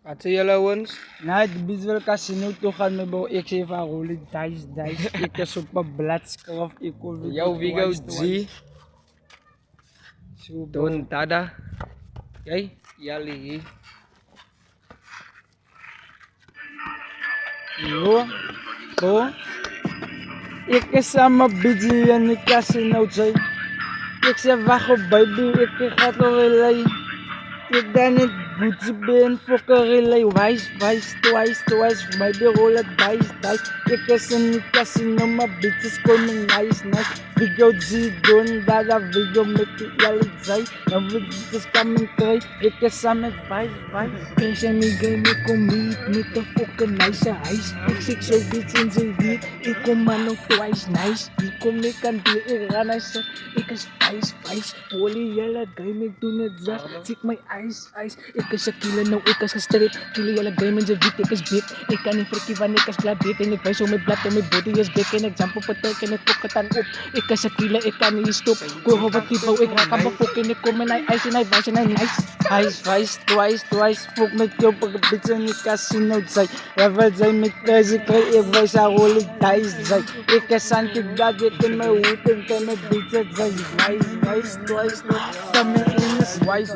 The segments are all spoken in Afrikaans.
Wat sê julle ouens? Nou, die visual casino toe gaan my bou ek sê van roll it dice. Ek is op 'n bladskrif ek kon Jou Vigo G. So Don Dada. Jy, Jali. yo. Bo. Ek is sama busy in die casino sê. Ek sê wag op baby, ek gaan relay. Ek dan het boetse ben fokker relay. Twice. Maybe roll it dice. Ek is in die casino, my bitches coming nice. Vigo G, Don Dada, Vigo met die Jali. En we bitches coming through. Ek is samen vibe. Eens in die game, ek kom meet met the fucking nice huis. Ek sê so bitch in sy wiet. Ek kom maar nog twice nice. Ek kom ek kan die ek gaan sê. Ek is vice. Holy jelle game, ek doen het zeg. Check my eyes. Ek is 'n killer nou, ek is gestrip. Killer jelle game in sy wiet, ek is big. Ek kan nie frikkie want ek is glad dit. En ek wys hoe my blad en my body is big. En ek jump op 'n tek en ek fok het aan op. Ek is 'n killer, ek kan nie stop. Go wat die bou, ek raak aan befok en ek kom en hy ice en hy wys en hy nice. Vice, twice. Fok met jou op 'n bitch in die casino sê. Ever say met crazy kry ek wys haar roll it dice. Ek is aan die blad ek in my hoed en kan my bitch sê. Vice, twice. Come in is wise,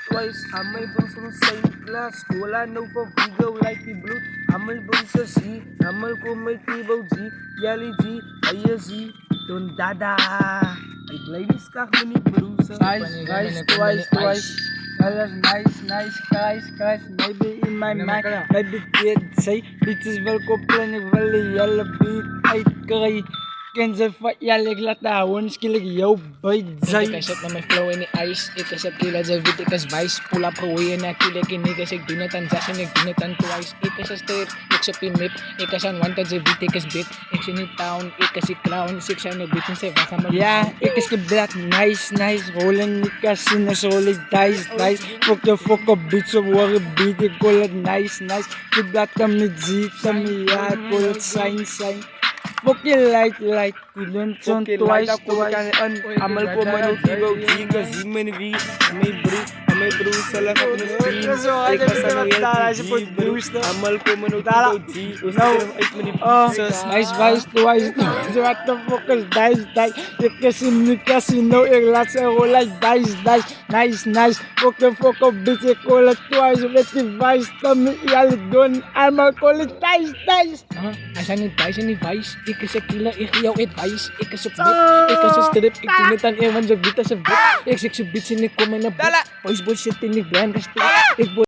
twice. Amai broers from Saint Claas, skola nou vir Vigo like die bloed. Amai broers is hier, amai kom met die bou G, Jali G, hy is hier, Don Dada. Ek bly nie skag met die broers. Nice, twice. Alles nice, guys. Maybe in my mind, maybe kid say, bitches wil koppel en ek wil die hele beat uitkry. Ken ze van jelle, ek laat haar hoon skielik jou buit sy. Ek sit met my flow in die ijs. Ek is 'n killer, jy weet ek is wys. Pull up gehooi en ek kill ek en niggas. Ek doen het aan Jack en ek doen het aan Twice. Ek is 'n ster, ek is op die map. Ek is aan wanted, jy weet ek is big. Ek is in die town, ek is die clown. Ek zijn op beat en sê wat gaan my. Ja, ek is geblack, nice. Rolling die casino, roll it dice. Fuck up bitch op worry beat, ek call it nice. Geblack met G, ja, call it sign. Fuck you light, couldn't turn twice. Amal ko man yung Vigo G, kasi man V, may broers sa lang ako ng stream. Ek kasama yung G, amal ko man yung Vigo G, uit man yung pizzas. Nice, twice. What the fuck is dice? Ek is in die casino, ek laat sy roll like dice. Nice. Fuck up bitch, ek call it twice. Met die vice, Tommy, jelle doen. Amal call it dice. Hy zijn niet dice en die vice. Ek is 'n killer, ek gee jou advice. Ek is op net, ek is 'n strip. Ek doen dit aan een van sy beat as 'n bit. Ek sê so bitch en ek kom in 'n boys shit in die blank gestel. Ek